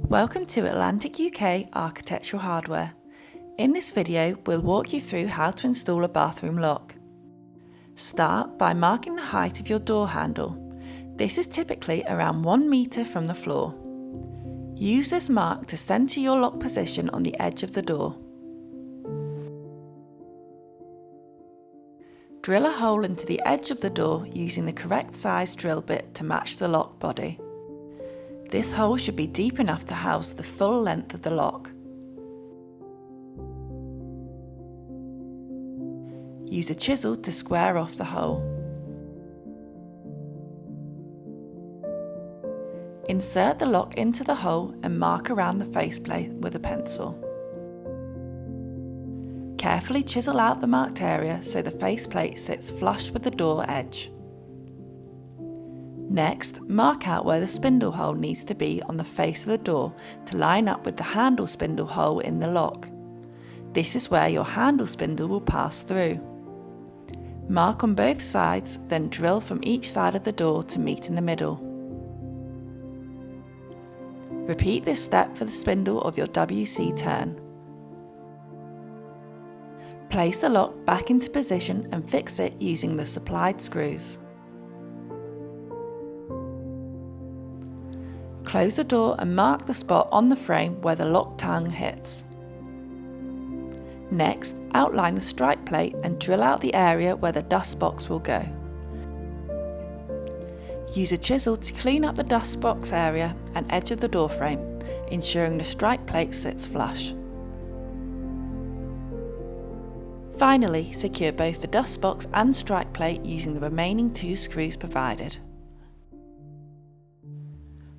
Welcome to Atlantic UK Architectural Hardware. In this video, we'll walk you through how to install a bathroom lock. Start by marking the height of your door handle. This is typically around 1 metre from the floor. Use this mark to centre your lock position on the edge of the door. Drill a hole into the edge of the door using the correct size drill bit to match the lock body. This hole should be deep enough to house the full length of the lock. Use a chisel to square off the hole. Insert the lock into the hole and mark around the faceplate with a pencil. Carefully chisel out the marked area so the faceplate sits flush with the door edge. Next, mark out where the spindle hole needs to be on the face of the door to line up with the handle spindle hole in the lock. This is where your handle spindle will pass through. Mark on both sides, then drill from each side of the door to meet in the middle. Repeat this step for the spindle of your WC turn. Place the lock back into position and fix it using the supplied screws. Close the door and mark the spot on the frame where the lock tongue hits. Next, outline the strike plate and drill out the area where the dust box will go. Use a chisel to clean up the dust box area and edge of the door frame, ensuring the strike plate sits flush. Finally, secure both the dust box and strike plate using the remaining 2 screws provided.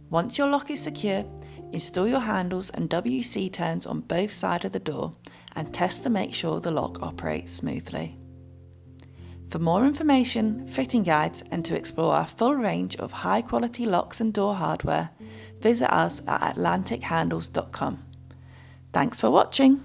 Once your lock is secure, install your handles and WC turns on both sides of the door and test to make sure the lock operates smoothly. For more information, fitting guides and to explore our full range of high quality locks and door hardware, visit us at atlantichandles.com. Thanks for watching.